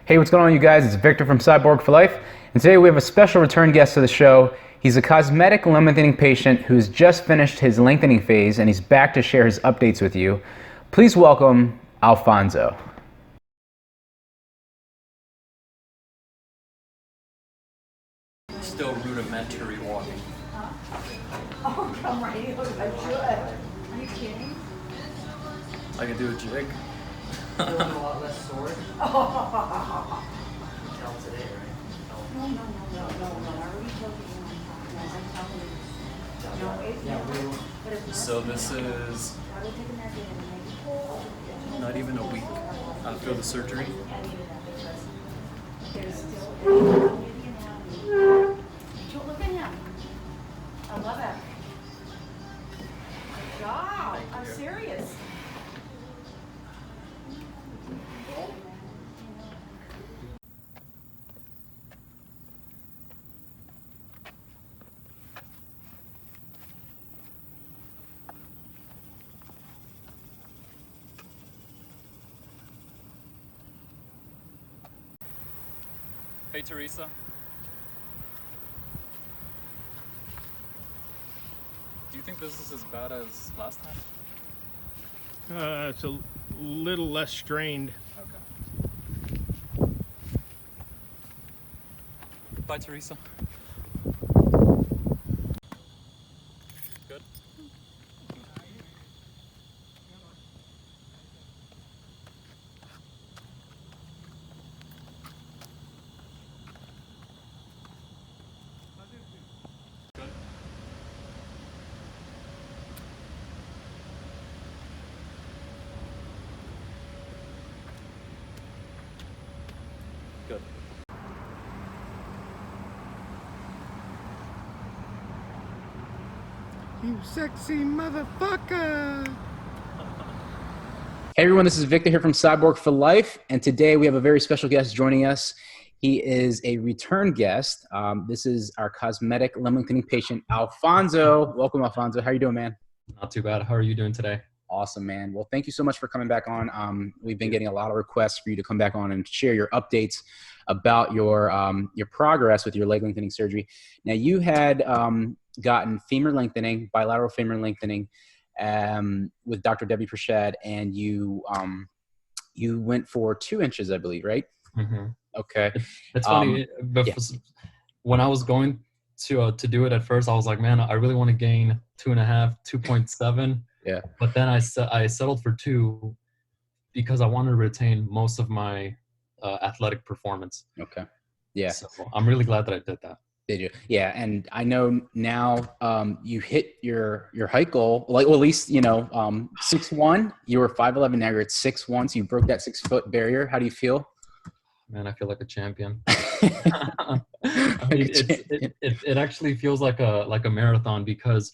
Hey, what's going on, you guys? It's Victor from Cyborg for Life, and today we have a special return guest to the show. He's a cosmetic lengthening patient who's just finished his lengthening phase, and he's back to share his updates with you. Please welcome Alfonso. Still rudimentary walking. Oh, come right here. I should. Are you kidding? I can do a jig. Feeling a lot less sore. Oh. You can tell today, right? No. I already told you I'm telling you. No, it's Yeah, not. So this is not even a week after the surgery. There's still. Look at him. I love it. Good job. Thank I'm you. serious. Hey Teresa. Do you think this is as bad as last time? It's a little less strained. Okay. Bye Teresa. Good? Good? Good. You sexy motherfucker! Hey everyone, this is Victor here from Cyborg for Life, and today we have a very special guest joining us. He is a return guest. This is our cosmetic lengthening patient, Alfonso. Welcome, Alfonso. How are you doing, man? Not too bad. How are you doing today? Awesome, man. Well, thank you so much for coming back on. We've been getting a lot of requests for you to come back on and share your updates about your progress with your leg lengthening surgery. Now, you had gotten femur lengthening, bilateral femur lengthening with Dr. Debiparshad, and you went for 2 inches, I believe, right? Mm-hmm. Okay. It's funny. When I was going to do it at first, I was like, man, I really want to gain 2.5, 2.7. Yeah. But then I settled for 2 because I wanted to retain most of my athletic performance. Okay. Yeah. So I'm really glad that I did that. Did you? Yeah, and I know now you hit your height goal. Like, well, at least 6'1". You were 5'11". Now you're at 6'1". So you broke that 6-foot barrier. How do you feel? Man, I feel like a champion. I mean, it actually feels like a marathon, because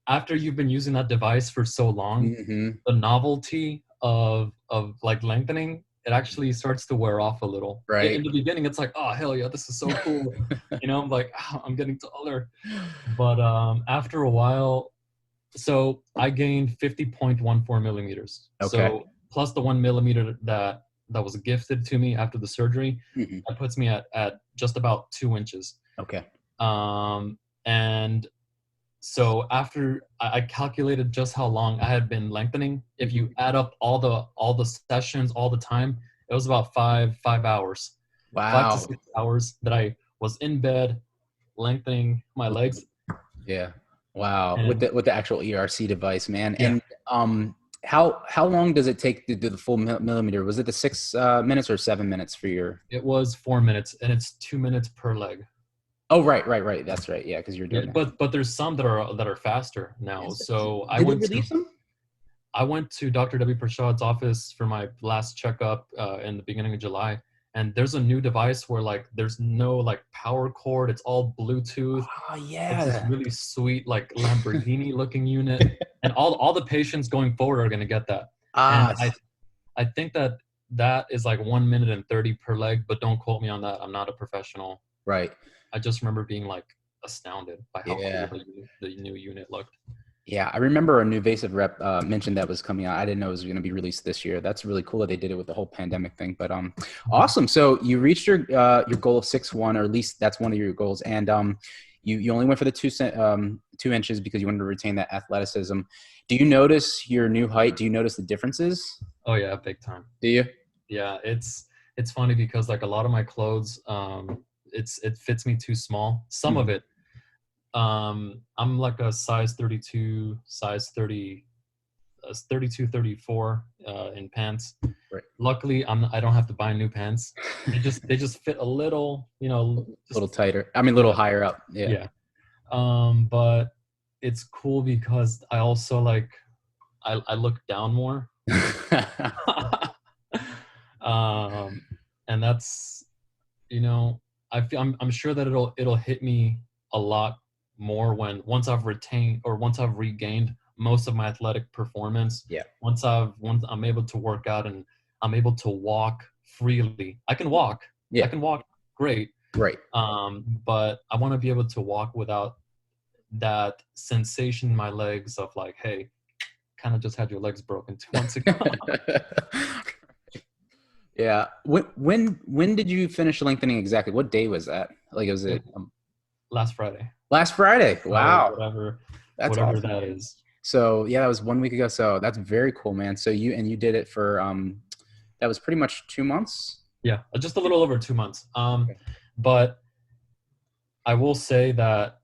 after you've been using that device for so long, Mm-hmm. the novelty of like lengthening, it actually starts to wear off a little. Right. In the beginning, it's like, oh hell yeah, this is so cool. I'm like, oh, I'm getting taller. But after a while, so I gained 50.14 millimeters. Okay. So plus the 1 millimeter that was gifted to me after the surgery, Mm-hmm. that puts me at just about 2 inches. Okay. And so after I calculated just how long I had been lengthening, if you add up all the sessions, all the time, it was about five hours. Wow. 5 to 6 hours that I was in bed lengthening my legs. Yeah. Wow. And With the actual ERC device, man. Yeah. And how long does it take to do the full millimeter? Was it the 6 minutes or 7 minutes for your? It was 4 minutes, and it's 2 minutes per leg. Oh, right. That's right. Yeah, because you're doing that. But there's some that are faster now. So Did they release them? I went to Dr. Debiparshad's office for my last checkup in the beginning of July, and there's a new device where like there's no like power cord. It's all Bluetooth. Oh It's yeah. this really sweet like Lamborghini looking unit, and all the patients going forward are gonna get that. Ah. And I think that is like 1 minute and 30 per leg, but don't quote me on that. I'm not a professional. Right. I just remember being like astounded by how Yeah. cool the new unit looked. Yeah, I remember a new Invasive rep mentioned that was coming out. I didn't know it was going to be released this year. That's really cool that they did it with the whole pandemic thing. But awesome. So you reached your goal of 6'1", or at least that's one of your goals. And you only went for the 2 inches because you wanted to retain that athleticism. Do you notice your new height? Do you notice the differences? Oh yeah, big time. Do you? Yeah, it's funny because like a lot of my clothes, it fits me too small. Some of it. I'm like a size 32, size 30, 32, 34 in pants. Right. Luckily, I don't have to buy new pants. They just fit a little, you know, A little tighter. I mean, a little higher up. Yeah. But it's cool because I also like I look down more. And that's, you know, I'm sure that it'll hit me a lot more once I've regained most of my athletic performance. Yeah. Once I'm able to work out and I'm able to walk freely. I can walk. Yeah. I can walk great. Right. But I want to be able to walk without that sensation in my legs of like, hey, kind of just had your legs broken 2 months ago. Yeah. When did you finish lengthening exactly? What day was that? Like, was it Last Friday? last Friday? Wow. Whatever Awesome. that is. So yeah, that was 1 week ago. So that's very cool, man. So you did it for that was pretty much 2 months. Yeah, just a little over 2 months. But I will say that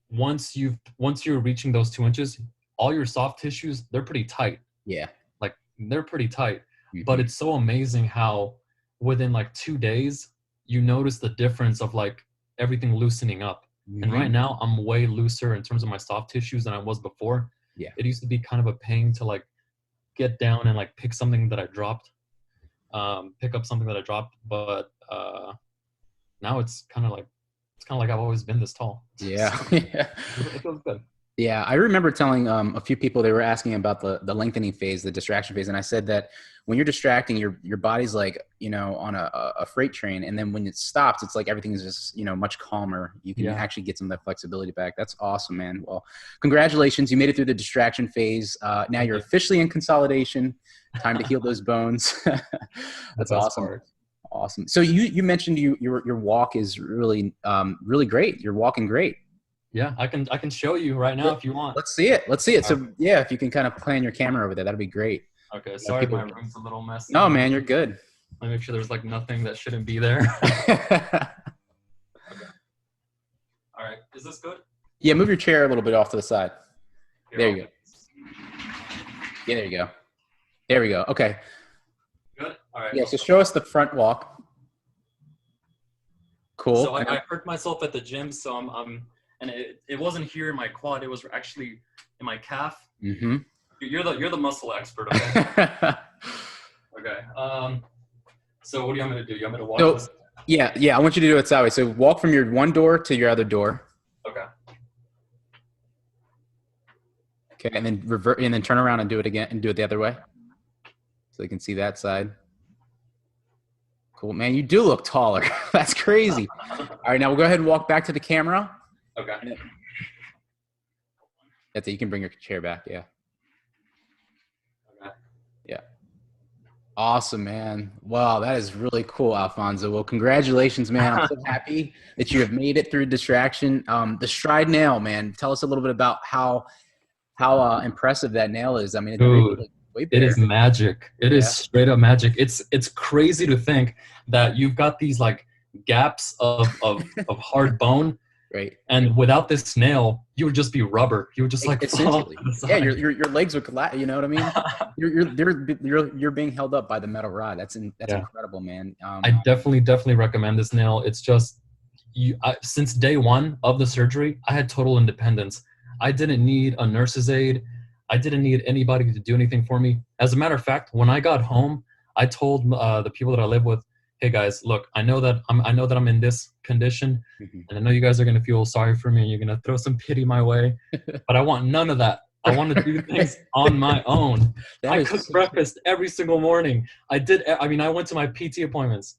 once you're reaching those 2 inches, all your soft tissues, they're pretty tight. Yeah. Like they're pretty tight. Mm-hmm. But it's so amazing how within like 2 days you notice the difference of like everything loosening up. Mm-hmm. And right now I'm way looser in terms of my soft tissues than I was before. Yeah. It used to be kind of a pain to like get down and like pick something that I dropped, pick up something that I dropped. But now it's kind of like I've always been this tall. Yeah. So, it feels good. Yeah, I remember telling a few people, they were asking about the lengthening phase, the distraction phase, and I said that when you're distracting, your body's like, you know, on a freight train, and then when it stops, it's like everything is just, you know, much calmer. You can actually get some of that flexibility back. That's awesome, man. Well, congratulations, you made it through the distraction phase. Now you're officially in consolidation. Time to heal those bones. That's awesome. Part. Awesome. So you mentioned your walk is really really great. You're walking great. Yeah, I can show you right now if you want. Let's see it. So yeah, if you can kind of plan your camera over there, that'd be great. Okay, sorry my room's a little messy. No, man, you're good. Let me make sure there's like nothing that shouldn't be there. Okay. All right, is this good? Yeah, move your chair a little bit off to the side. Here, There you go. Yeah, there you go. There we go. Okay. Good? All right. Yeah, so show us the front walk. Cool. So I hurt myself at the gym, so I'm and it wasn't here in my quad, it was actually in my calf. Mm-hmm. You're the muscle expert, okay? Okay. So what do you want me to do? You want me to walk this? Yeah, I want you to do it that way. So walk from your one door to your other door. Okay. Okay, and then revert, and then turn around and do it again, and do it the other way, so you can see that side. Cool, man. You do look taller. That's crazy. All right, now we'll go ahead and walk back to the camera. Okay. That's it. You can bring your chair back. Yeah. Okay. Yeah. Awesome, man. Wow, that is really cool, Alfonso. Well, congratulations, man. I'm so happy that you have made it through distraction. The Stryde Nail, man. Tell us a little bit about how impressive that nail is. I mean, dude, it is magic. It is straight up magic. It's crazy to think that you've got these like gaps of hard bone. Right. And without this nail, you would just be rubber. You would just like essentially. Yeah, your legs would collapse. You know what I mean? You're being held up by the metal rod. That's incredible, man. I definitely recommend this nail. It's just since day one of the surgery, I had total independence. I didn't need a nurse's aide. I didn't need anybody to do anything for me. As a matter of fact, when I got home, I told the people that I live with, hey guys, look, I know that I'm in this condition, and I know you guys are gonna feel sorry for me and you're gonna throw some pity my way, but I want none of that. I want to do things on my own. I cook breakfast every single morning. I went to my PT appointments.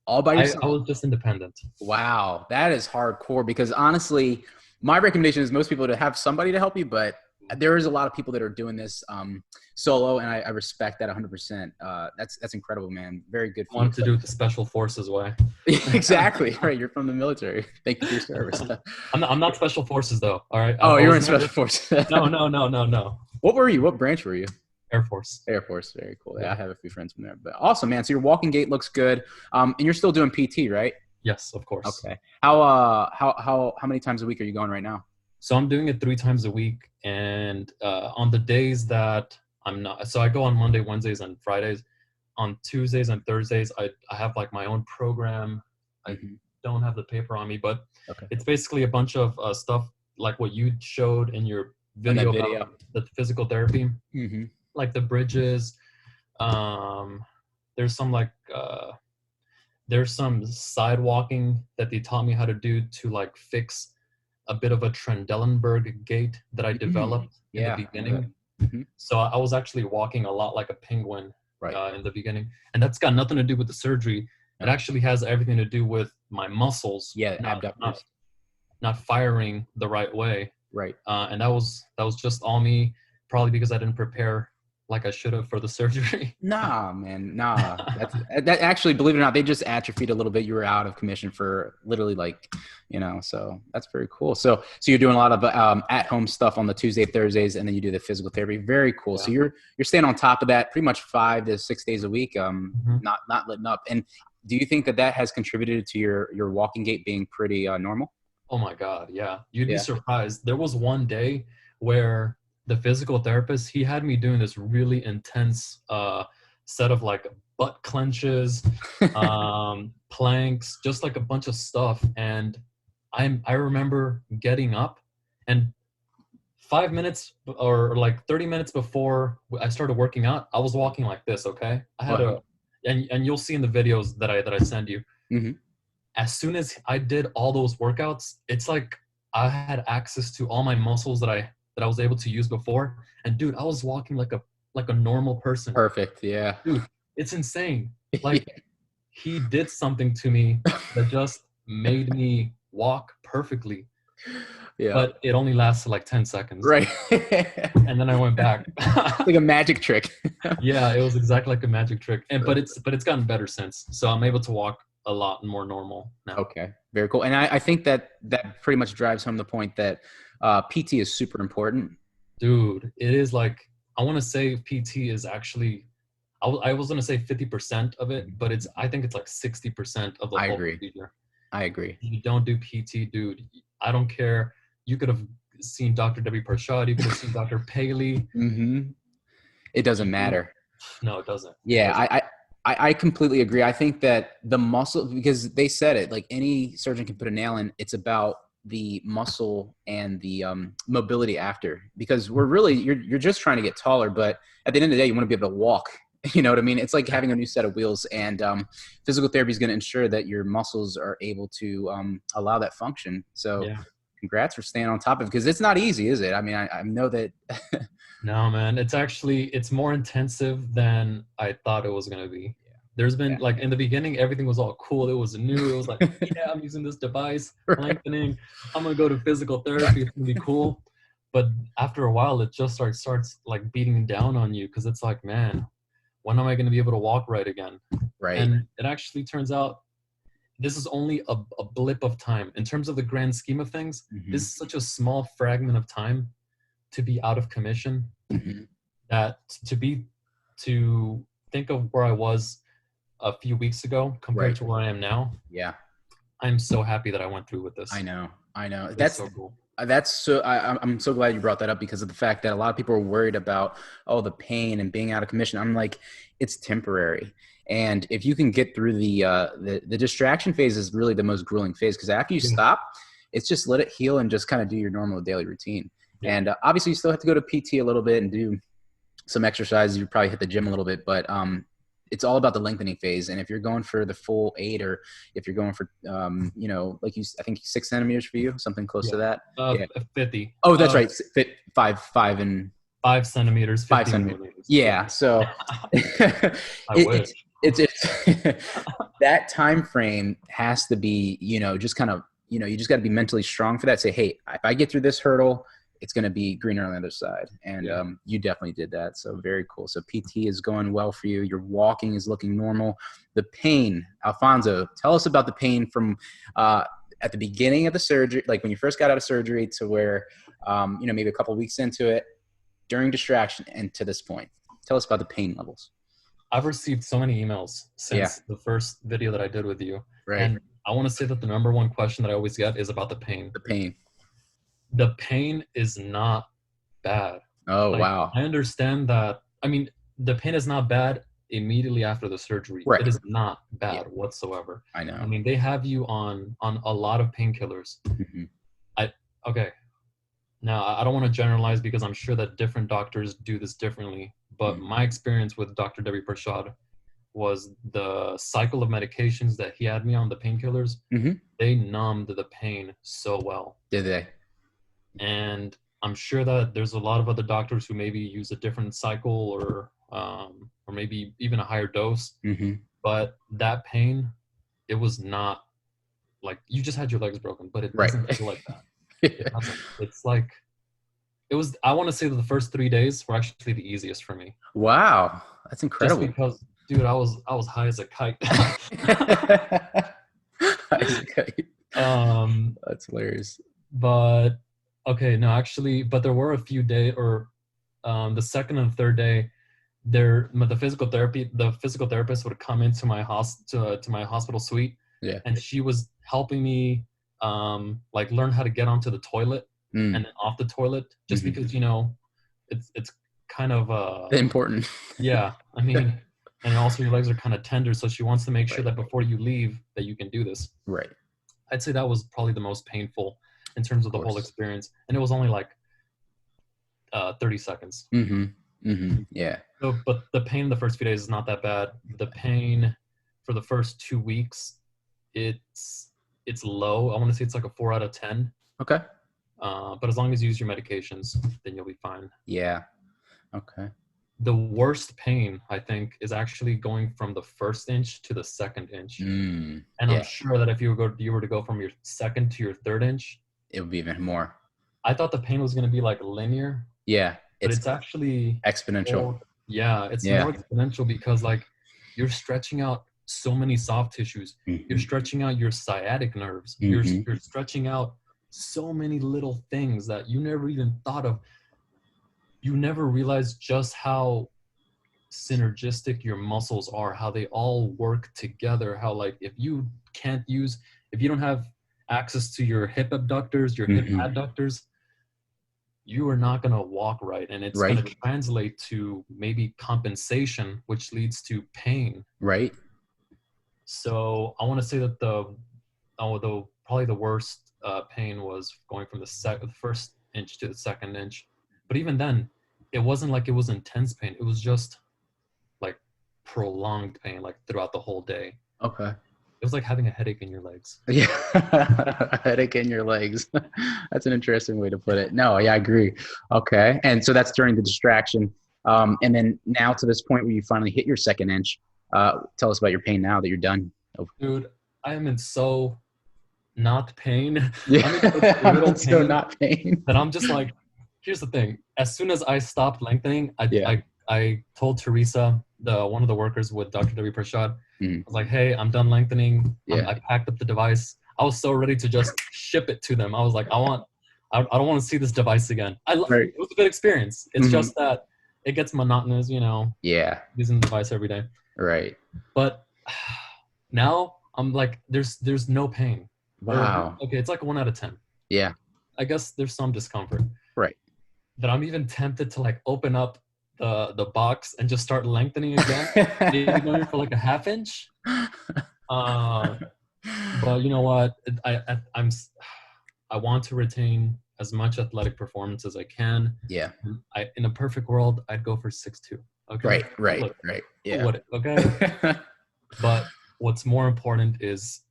All by yourself? I was just independent. Wow, that is hardcore, because honestly, my recommendation is most people to have somebody to help you, but there is a lot of people that are doing this solo, and I respect that 100%. That's incredible, man. Very good. I wanted to do it the special forces way. Exactly. Right. You're from the military. Thank you for your service. I'm not special forces though. All right. Oh, I you're in was special never- forces. No. What were you? What branch were you? Air Force. Air Force. Very cool. Yeah, Yeah. I have a few friends from there. But awesome, man. So your walking gait looks good. And you're still doing PT, right? Yes, of course. Okay. How many times a week are you going right now? So I'm doing it 3 times a week, and on the days that I'm not, so I go on Monday, Wednesdays, and Fridays. On Tuesdays and Thursdays, I have like my own program. I don't have the paper on me, but Okay. it's basically a bunch of stuff like what you showed in your video, about the physical therapy, Mm-hmm. like the bridges. There's some like there's some side walking that they taught me how to do to like fix a bit of a Trendelenburg gait that I developed in the beginning. Mhm. So I was actually walking a lot like a penguin Right. in the beginning, and that's got nothing to do with the surgery. It actually has everything to do with my muscles, Abductors. not firing the right way. Right. And that was just all me, probably because I didn't prepare like I should have for the surgery. Nah, man. Nah. That actually, believe it or not, they just atrophied a little bit. You were out of commission for literally like, so that's very cool. So you're doing a lot of at-home stuff on the Tuesday, Thursdays, and then you do the physical therapy. Very cool. Yeah. So you're staying on top of that pretty much 5 to 6 days a week, not letting up. And do you think that has contributed to your walking gait being pretty normal? Oh my God, yeah. You'd be surprised. There was one day where the physical therapist, he had me doing this really intense set of like butt clenches, planks, just like a bunch of stuff. And I remember getting up, and 5 minutes or like 30 minutes before I started working out, I was walking like this, okay? I had and you'll see in the videos that I send you. Mm-hmm. As soon as I did all those workouts, it's like I had access to all my muscles that I was able to use before. And dude, I was walking like a normal person. Perfect. Yeah. Dude, it's insane. Like he did something to me that just made me walk perfectly. Yeah. But it only lasted like 10 seconds. Right. And then I went back. Like a magic trick. Yeah, it was exactly like a magic trick. But it's gotten better since. So I'm able to walk a lot more normal now. Okay. Very cool. And I think that pretty much drives home the point that PT is super important. Dude, it is like, I want to say PT is actually, I was going to say 50% of it, but I think it's like 60% of the whole procedure. I agree. If you don't do PT, dude, I don't care. You could have seen Dr. Debiparshad. You could have seen Dr. Paley. Mm-hmm. It doesn't matter. No, it doesn't. Yeah, I completely agree. I think that the muscle, because they said it, like any surgeon can put a nail in, it's about the muscle and the mobility after, because you're just trying to get taller, but at the end of the day, you want to be able to walk. You know what I mean? It's like having a new set of wheels, and physical therapy is going to ensure that your muscles are able to allow that function. So congrats for staying on top of it, because it's not easy, is it? I mean, I know that. No, man, it's more intensive than I thought it was going to be. There's been like in the beginning, everything was all cool. It was new. It was like, yeah, I'm using this device, lengthening. I'm going to go to physical therapy. It's going to be cool. But after a while, it just starts like beating down on you, because it's like, man, when am I going to be able to walk right again? Right. And it actually turns out this is only a blip of time. In terms of the grand scheme of things, this is such a small fragment of time to be out of commission, that to think of where I was a few weeks ago compared to where I am now. Yeah. I'm so happy that I went through with this. I know. That's so cool. I'm so glad you brought that up, because of the fact that a lot of people are worried about, the pain and being out of commission. I'm like, it's temporary. And if you can get through the distraction phase is really the most grueling phase, because after you stop, it's just let it heal and just kind of do your normal daily routine. Yeah. And obviously you still have to go to PT a little bit and do some exercises. You probably hit the gym a little bit, but it's all about the lengthening phase. And if you're going for the full 8, or if you're going for, like I think 6 centimeters for you, something close to that. 50. Oh, that's right. 5 and 5 centimeters. 5 centimeters. Yeah. So I wish. It's that time frame has to be, just kind of, you just got to be mentally strong for that. Say, hey, if I get through this hurdle, it's going to be greener on the other side. And you definitely did that. So very cool. So PT is going well for you. Your walking is looking normal. The pain, Alfonso, tell us about the pain from at the beginning of the surgery, like when you first got out of surgery to where, you know, maybe a couple of weeks into it, during distraction, and to this point. Tell us about the pain levels. I've received so many emails since the first video that I did with you. Right. And I want to say that the number one question that I always get is about the pain. The pain. The pain is not bad. Oh, like, wow. I understand that. I mean, the pain is not bad immediately after the surgery. Right. It is not bad whatsoever. I know. I mean, they have you on a lot of painkillers. Okay. Now, I don't want to generalize because I'm sure that different doctors do this differently. But my experience with Dr. Debiparshad was the cycle of medications that he had me on, the painkillers, they numbed the pain so well. Did they? And I'm sure that there's a lot of other doctors who maybe use a different cycle or maybe even a higher dose. But that pain, it was not like you just had your legs broken, but it doesn't feel like that. It's like it was. I want to say that the first 3 days were actually the easiest for me. Wow, that's incredible. Just because, dude, I was high as a kite. That's hilarious. But okay, no, actually, but there were a few days, or the second and third day, the physical therapist would come into my to my hospital suite, and she was helping me like learn how to get onto the toilet and then off the toilet, just because, you know, it's kind of important. Yeah, I mean, and also your legs are kind of tender, so she wants to make sure that before you leave that you can do this. Right. I'd say that was probably the most painful in terms of the whole experience, and it was only like 30 seconds. Yeah. So, but the pain in the first few days is not that bad. The pain for the first 2 weeks, it's low. I want to say it's like a 4 out of 10. Okay. But as long as you use your medications, then you'll be fine. Yeah. Okay. The worst pain, I think, is actually going from the first inch to the second inch. And I'm sure that if you were to go from your second to your third inch, it would be even more. I thought the pain was going to be like linear. Yeah. But it's actually exponential. It's more exponential because like you're stretching out so many soft tissues. You're stretching out your sciatic nerves. You're stretching out so many little things that you never even thought of. You never realized just how synergistic your muscles are, how they all work together, how like if you don't have access to your hip abductors, your hip adductors, you are not going to walk right. And it's going to translate to maybe compensation, which leads to pain. Right. So I want to say that probably the worst pain was going from the first inch to the second inch. But even then, it wasn't like it was intense pain. It was just like prolonged pain, like throughout the whole day. Okay. It was like having a headache in your legs. Yeah, a headache in your legs. That's an interesting way to put it. No, yeah, I agree. Okay. And so that's during the distraction. And then now to this point where you finally hit your second inch, tell us about your pain now that you're done. Dude, I am in so not pain. Yeah, I'm so not pain. That I'm just like, here's the thing. As soon as I stopped lengthening, I told Teresa, one of the workers with Dr. Debiparshad, I was like, hey, I'm done lengthening. I packed up the device. I was so ready to just ship it to them. I was like, I don't want to see this device again. It was a good experience. It's just that it gets monotonous, you know. Yeah. Using the device every day. Right. But now I'm like, there's no pain. Wow. Okay, it's like a 1 out of 10. Yeah. I guess there's some discomfort. Right. That I'm even tempted to like open up the box and just start lengthening again. Maybe going for like a half inch. But you know what? I want to retain as much athletic performance as I can. Yeah. In a perfect world, I'd go for 6'2". Okay. Right. Yeah. Okay. But what's more important is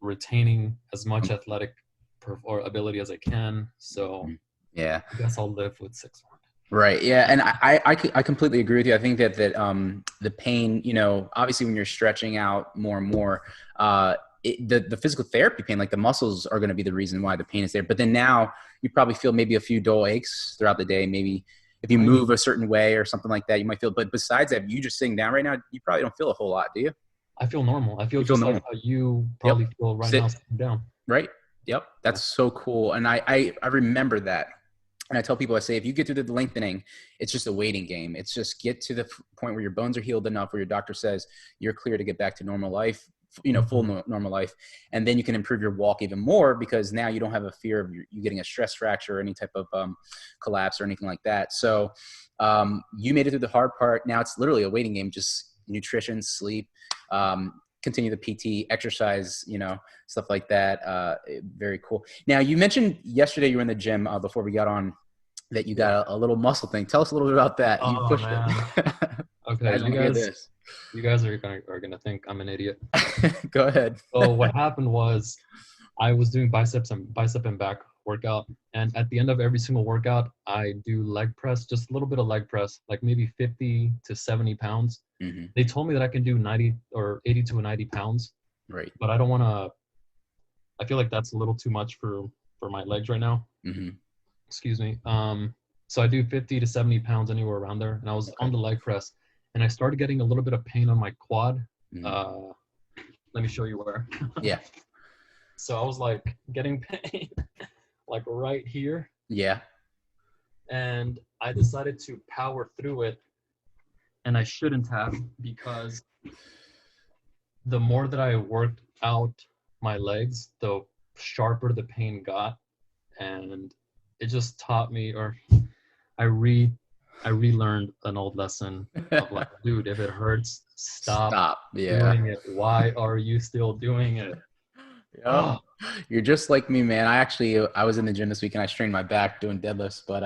retaining as much athletic or ability as I can. So yeah, I guess I'll live with 6'1". Right. Yeah. And I completely agree with you. I think that the pain, you know, obviously when you're stretching out more and more, the physical therapy pain, like the muscles are going to be the reason why the pain is there. But then now you probably feel maybe a few dull aches throughout the day. Maybe if you move a certain way or something like that, you might feel, but besides that, you just sitting down right now, you probably don't feel a whole lot, do you? I feel normal. I feel You feel just normal. like how you probably feel right Sit. now sitting down. Right. Yep. That's so cool. And I remember that. And I tell people, I say, if you get through the lengthening, it's just a waiting game. It's just get to the point where your bones are healed enough, where your doctor says you're clear to get back to normal life, full normal life. And then you can improve your walk even more, because now you don't have a fear of you getting a stress fracture or any type of collapse or anything like that. So you made it through the hard part. Now it's literally a waiting game, just nutrition, sleep, continue the PT, exercise, stuff like that. Very cool. Now, you mentioned yesterday you were in the gym before we got on that you got a little muscle thing. Tell us a little bit about that. Oh, you pushed man. it. Okay, you guys are gonna think I'm an idiot. Go ahead. So what happened was I was doing bicep and back workout, and at the end of every single workout, I do leg press, just a little bit of leg press, like maybe 50 to 70 pounds. Mm-hmm. They told me that I can do 90 or 80 to 90 pounds. Right. But I don't want to. I feel like that's a little too much for my legs right now. Mm-hmm. Excuse me. So I do 50 to 70 pounds, anywhere around there, and I was on the leg press, and I started getting a little bit of pain on my quad. Mm-hmm. Let me show you where. Yeah. So I was like getting pain like right here. Yeah. And I decided to power through it, and I shouldn't have, because the more that I worked out my legs, the sharper the pain got, and it just taught me, or I relearned an old lesson of like, dude, if it hurts, stop doing it. Why are you still doing it? Yeah. You're just like me, man. I was in the gym this week and I strained my back doing deadlifts, but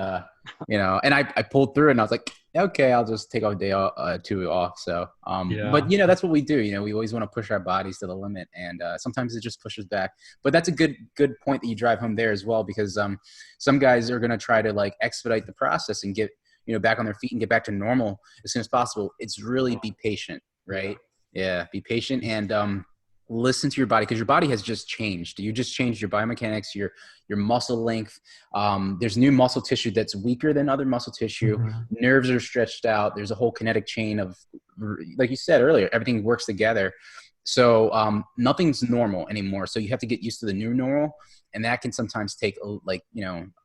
and I pulled through it, and I was like, okay, I'll just take a day or two off. So, but that's what we do. We always want to push our bodies to the limit, and sometimes it just pushes back. But that's a good point that you drive home there as well, because some guys are going to try to like expedite the process and get back on their feet and get back to normal as soon as possible. It's really be patient, right? Yeah, be patient and listen to your body, because your body has just changed. You just changed your biomechanics, your muscle length. There's new muscle tissue that's weaker than other muscle tissue. Mm-hmm. Nerves are stretched out. There's a whole kinetic chain of, like you said earlier, everything works together. So nothing's normal anymore. So you have to get used to the new normal, and that can sometimes take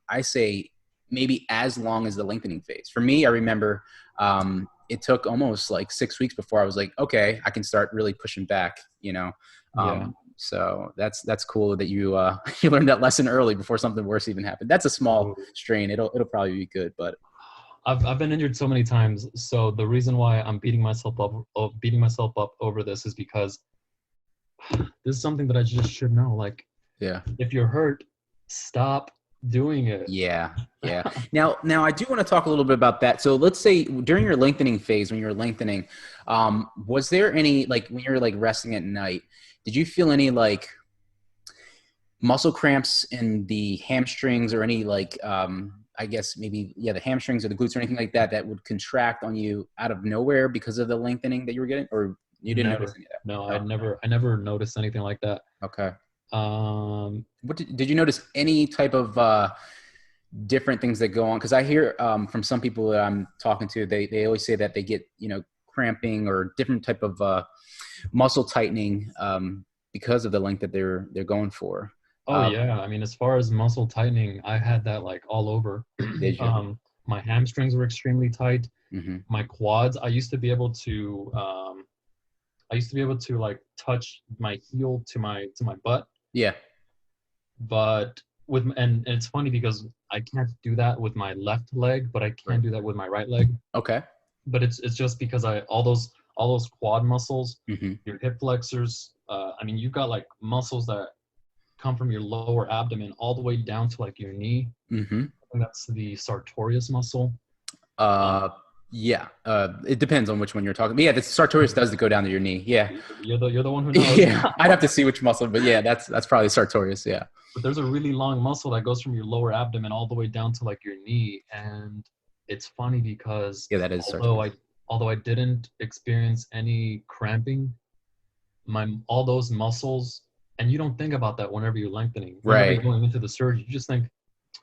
I say maybe as long as the lengthening phase. For me, I remember it took almost like 6 weeks before I was like, okay, I can start really pushing back, So that's cool that you you learned that lesson early before something worse even happened. That's a small strain. It'll probably be good, but I've been injured so many times. So the reason why I'm beating myself up over this is because this is something that I just should know. Like, if you're hurt, stop doing it. Yeah. Now I do want to talk a little bit about that. So let's say during your lengthening phase, when you're lengthening, was there any, like when you're like resting at night, did you feel any like muscle cramps in the hamstrings or any like, I guess maybe, the hamstrings or the glutes or anything like that would contract on you out of nowhere because of the lengthening that you were getting, or you didn't notice any of that? No, I never noticed anything like that. Okay. What did you notice any type of different things that go on? Because I hear from some people that I'm talking to, they always say that they get cramping or different type of muscle tightening because of the length that they're going for. I mean, as far as muscle tightening, I had that like all over. Did you? My hamstrings were extremely tight. Mm-hmm. My quads, I used to be able to like touch my heel to my butt. Yeah. But and it's funny because I can't do that with my left leg, but I can do that with my right leg. Okay. But it's just because all those quad muscles, mm-hmm. your hip flexors, I mean, you've got like muscles that come from your lower abdomen all the way down to like your knee. Mm-hmm. I think that's the sartorius muscle. It depends on which one you're talking about. Yeah, the sartorius does go down to your knee. Yeah. You're the one who knows. Yeah, I'd have to see which muscle, but yeah, that's probably sartorius. Yeah. But there's a really long muscle that goes from your lower abdomen all the way down to like your knee, and it's funny because that is although I didn't experience any cramping, all those muscles And you don't think about that whenever you're lengthening. Whenever you're going into the surgery, you just think,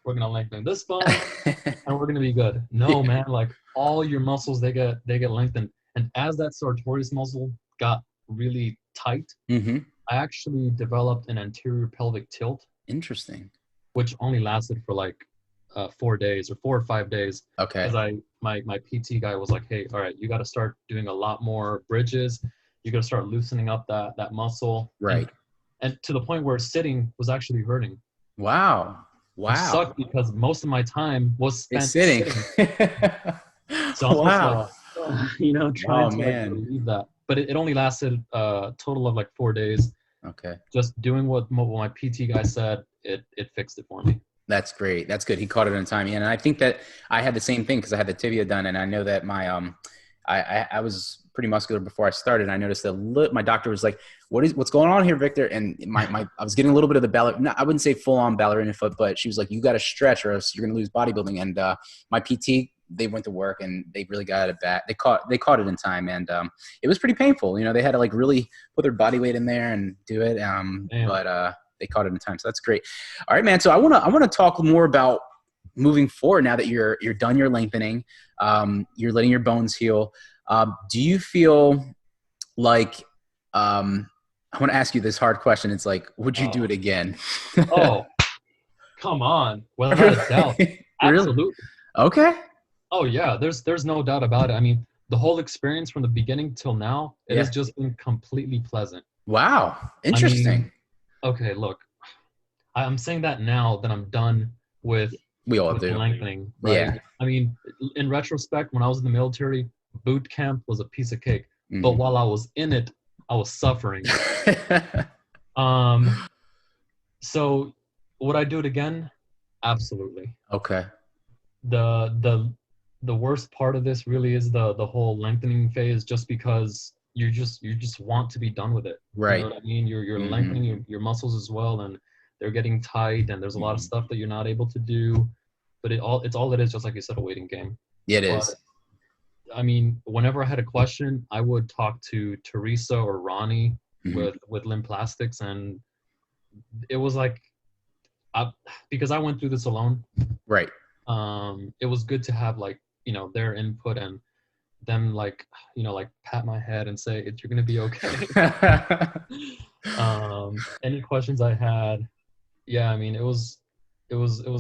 we're gonna lengthen this bone and we're gonna be good. No, man, like all your muscles, they get lengthened. And as that sartorius muscle got really tight, Mm-hmm. I actually developed an anterior pelvic tilt, Interesting. which only lasted for like 4 days or 4 or 5 days. Okay. Because my PT guy was like, hey, all right, you got to start doing a lot more bridges. You got to start loosening up that muscle. Right. And to the point where sitting was actually hurting. Wow. It sucked because most of my time was spent It's sitting. So I'm Wow. just like, trying to like relieve that. But it only lasted a total of like 4 days. Okay. Just doing what my PT guy said, it fixed it for me. That's great. That's good. He caught it in time. Yeah, and I think that I had the same thing because I had the tibia done, and I know that my I was pretty muscular before I started. And I noticed that my doctor was like, "What's going on here, Victor?" And I was getting a little bit of the I wouldn't say full on ballerina foot, but she was like, "You got to stretch, or else you're going to lose bodybuilding." And my PT, they went to work and they really got it back. They caught it in time, and it was pretty painful. They had to like really put their body weight in there and do it. But they caught it in time, so that's great. All right, man. So I want to talk more about moving forward now that you're done your lengthening. You're letting your bones heal. Do you feel like I want to ask you this hard question? It's like, would you do it again? Oh, come on! Without a doubt, absolutely. Really? Okay. Oh yeah, there's no doubt about it. I mean, the whole experience from the beginning till now, it has just been completely pleasant. Wow, interesting. I mean, okay, look, I'm saying that now that I'm done with lengthening, right? Yeah. I mean, in retrospect, when I was in the military, boot camp was a piece of cake. But while I was in it, I was suffering. So would I do it again? Absolutely. Okay. The worst part of this really is the whole lengthening phase, just because you just want to be done with it. Right. You know what I mean? You're lengthening your muscles as well, and they're getting tight, and there's a lot of stuff that you're not able to do. But it's all it is, just like you said, a waiting game. Yeah, it is. I mean, whenever I had a question, I would talk to Teresa or Ronnie with LimbplastX, and it was like, because I went through this alone. Right. It was good to have like, their input and them like pat my head and say, you're gonna be okay. Any questions I had, yeah, I mean, it was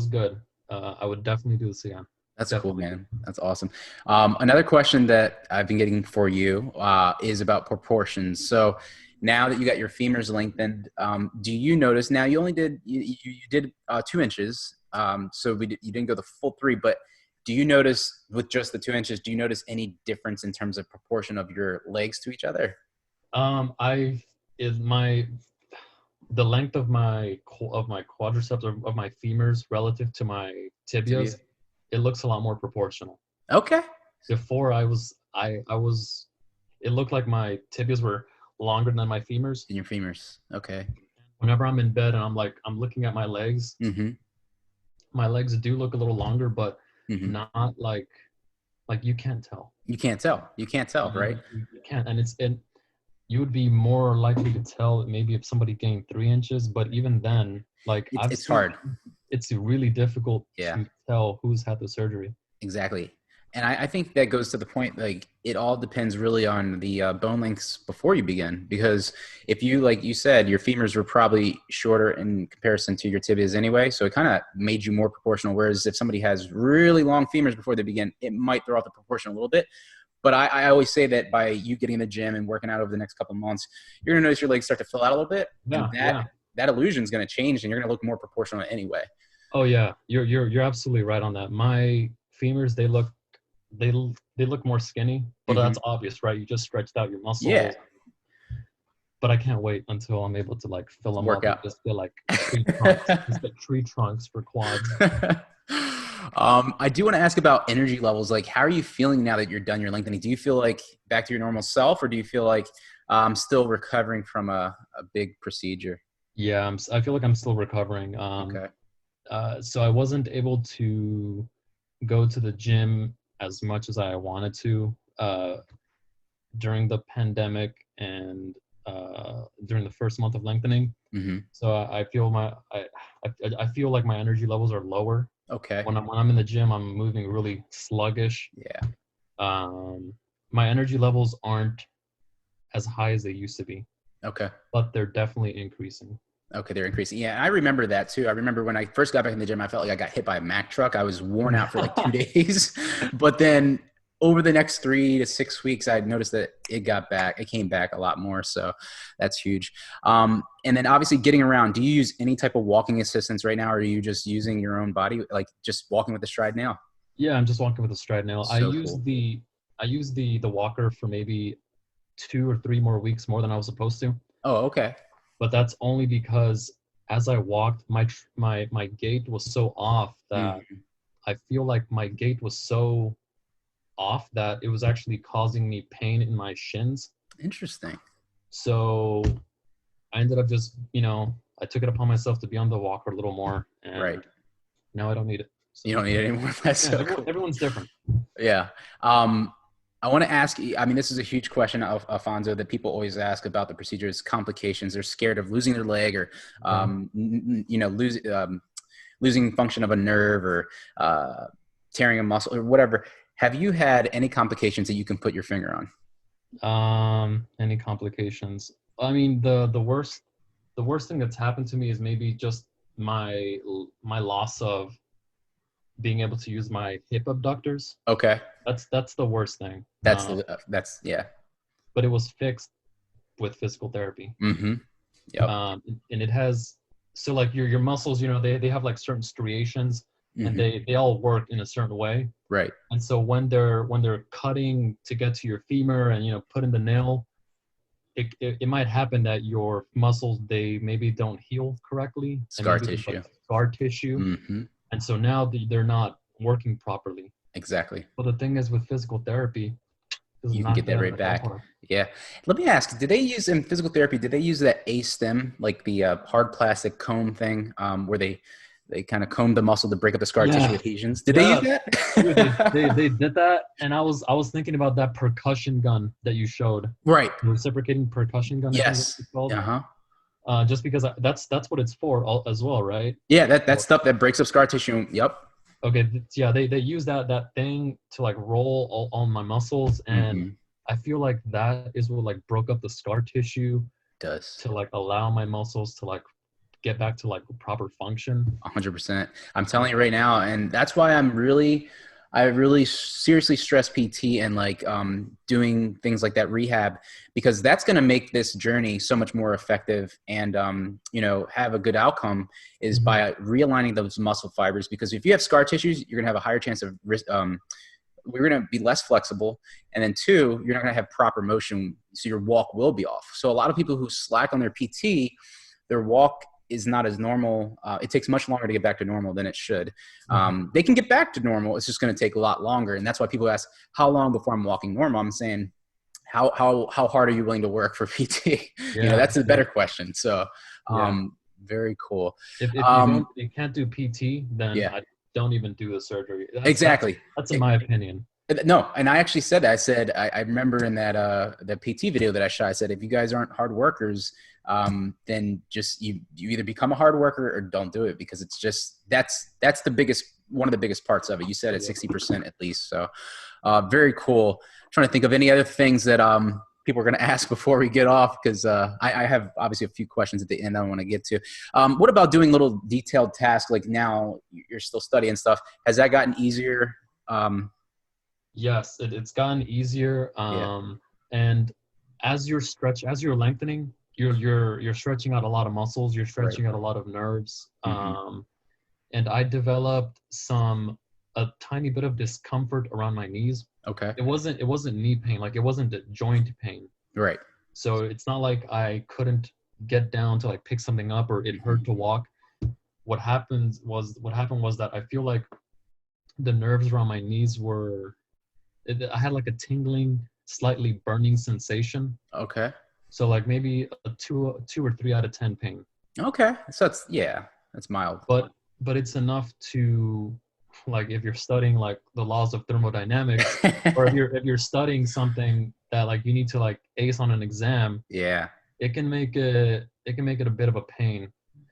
good. I would definitely do this again. That's cool, man. That's awesome. Another question that I've been getting for you is about proportions. So now that you got your femurs lengthened, do you notice now you only did, you did 2 inches. So you didn't go the full 3, but do you notice with just the 2 inches, do you notice any difference in terms of proportion of your legs to each other? The length of my quadriceps or of my femurs relative to my tibias, it looks a lot more proportional. Okay. Before it looked like my tibias were longer than my femurs. In your femurs. Okay. Whenever I'm in bed and I'm looking at my legs, my legs do look a little longer, but not like you can't tell. You can't tell, right? You can't, and you would be more likely to tell maybe if somebody gained 3 inches, but even then, like it's hard. It's really difficult to tell who's had the surgery. Exactly. And I think that goes to the point, like, it all depends really on the bone lengths before you begin. Because if you, like you said, your femurs were probably shorter in comparison to your tibias anyway, so it kind of made you more proportional. Whereas if somebody has really long femurs before they begin, it might throw off the proportion a little bit. But I always say that by you getting in the gym and working out over the next couple of months, you're going to notice your legs start to fill out a little bit. Yeah, and that illusion is going to change, and you're going to look more proportional anyway. Oh yeah, you're absolutely right on that. My femurs, they look more skinny, but that's obvious, right? You just stretched out your muscles. Yeah. But I can't wait until I'm able to like fill them work up out. And just feel like tree trunks, just get tree trunks for quads. I do want to ask about energy levels. Like, how are you feeling now that you're done your lengthening? Do you feel like back to your normal self, or do you feel like I'm still recovering from a big procedure? Yeah, I feel like I'm still recovering. Okay. So I wasn't able to go to the gym as much as I wanted to during the pandemic, and during the first month of lengthening. Mm-hmm. So I feel I feel like my energy levels are lower. Okay. When I'm in the gym, I'm moving really sluggish. Yeah. My energy levels aren't as high as they used to be. Okay. But they're definitely increasing. Okay, they're increasing. Yeah, I remember that too. I remember when I first got back in the gym, I felt like I got hit by a Mack truck. I was worn out for like 2 days. But then over the next 3 to 6 weeks, I noticed that it came back a lot more. So that's huge. And then obviously getting around, do you use any type of walking assistance right now? Or are you just using your own body, like just walking with the Stryde Nail? Yeah, I'm just walking with the Stryde Nail. So I use the walker for maybe 2 or 3 more weeks more than I was supposed to. Oh, okay. But that's only because as I walked, my gait was so off that I feel like my gait was so off that it was actually causing me pain in my shins. Interesting. So I ended up just, I took it upon myself to be on the walker a little more. And Right. now I don't need it. So, You don't need it anymore. That's yeah, so cool. everyone's different. Yeah. I want to ask, I mean, this is a huge question, Alfonso, that people always ask about the procedures, complications. They're scared of losing their leg or, losing function of a nerve or tearing a muscle or whatever. Have you had any complications that you can put your finger on? Any complications? I mean, the worst thing that's happened to me is maybe just my loss of being able to use my hip abductors. Okay. That's the worst thing. That's yeah. But it was fixed with physical therapy. Mm-hmm. Yep. And it has, so like your muscles, they have like certain striations and they all work in a certain way. Right. And so when they're cutting to get to your femur and, put in the nail, it might happen that your muscles, they maybe don't heal correctly. Scar tissue. Like scar tissue. Mm-hmm. And so now they're not working properly. Exactly. But the thing is with physical therapy, you can get that right back. Yeah. Let me ask, did they use in physical therapy, did they use that A-stem, like the hard plastic comb thing, where they kind of combed the muscle to break up the scar tissue adhesions? Did they use that? Dude, they did that. And I was thinking about that percussion gun that you showed. Right. The reciprocating percussion gun. Yes. Uh-huh. Just because that's what it's for as well, right? Yeah, that stuff that breaks up scar tissue. Yep. Okay, yeah, they use that thing to like roll all my muscles, and I feel like that is what like broke up the scar tissue. Does to like allow my muscles to like get back to like proper function. 100%. I'm telling you right now, and that's why I really seriously stress PT and like doing things like that rehab, because that's going to make this journey so much more effective and have a good outcome is by realigning those muscle fibers. Because if you have scar tissues, you're going to have a higher chance of we're going to be less flexible, and then 2, you're not going to have proper motion, so your walk will be off. So a lot of people who slack on their PT, their walk is not as normal. It takes much longer to get back to normal than it should. They can get back to normal. It's just going to take a lot longer. And that's why people ask, how long before I'm walking normal? I'm saying, how hard are you willing to work for PT? That's a better question. So very cool. If you can't do PT, then I don't even do the surgery. Exactly. That's in my opinion. No, and I actually said that. I said, I remember in that the PT video that I shot, I said, if you guys aren't hard workers, then just you either become a hard worker or don't do it, because it's just that's one of the biggest parts of it. You said it's 60% at least. So very cool. I'm trying to think of any other things that people are going to ask before we get off, because I have obviously a few questions at the end I want to get to. What about doing little detailed tasks? Like now you're still studying stuff. Has that gotten easier? Yes, it's gotten easier. And as you're lengthening, you're stretching out a lot of muscles. You're stretching out a lot of nerves. And I developed a tiny bit of discomfort around my knees. Okay. It wasn't knee pain. Like it wasn't joint pain. Right. So it's not like I couldn't get down to like pick something up or it hurt to walk. What happened was that I feel like the nerves around my knees I had like a tingling, slightly burning sensation. Okay. So like maybe a 2 or 3 out of 10 pain. Okay. So that's mild. But it's enough to, like, if you're studying like the laws of thermodynamics, or if you're studying something that like you need to like ace on an exam. Yeah. it can make it a bit of a pain.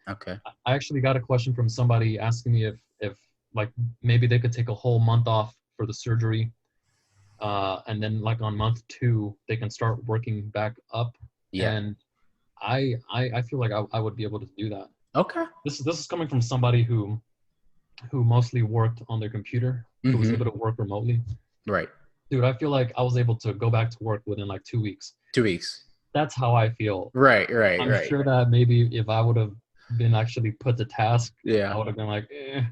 Okay. I actually got a question from somebody asking me if like maybe they could take a whole month off for the surgery, and then like on month 2 they can start working back up. Yeah. And I feel like I would be able to do that. Okay. This is coming from somebody who mostly worked on their computer, who was able to work remotely. Right. Dude, I feel like I was able to go back to work within like 2 weeks. 2 weeks. That's how I feel. Right. I'm sure that maybe if I would have been actually put to task, Yeah. I would have been like, yeah,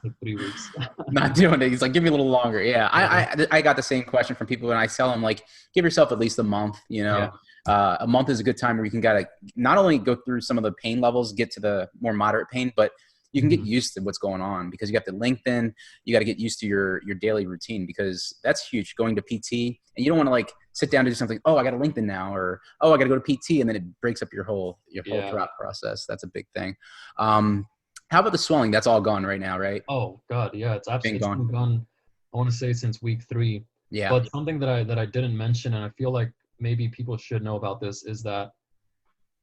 like 3 weeks. Not doing it. He's like, give me a little longer. Yeah. I got the same question from people, and I tell them like, give yourself at least a month. You know, a month is a good time where you can gotta not only go through some of the pain levels, get to the more moderate pain, but you can get used to what's going on, because you have to lengthen. You got to get used to your daily routine, because that's huge. Going to PT, and you don't want to like sit down to do something. Oh, I got to lengthen now, or oh, I got to go to PT, and then it breaks up your whole throughout process. That's a big thing. How about the swelling? That's all gone right now, right? Oh God, yeah, it's absolutely gone. gone. I want to say since week 3. Yeah. But something that I didn't mention, and I feel like maybe people should know about this, is that,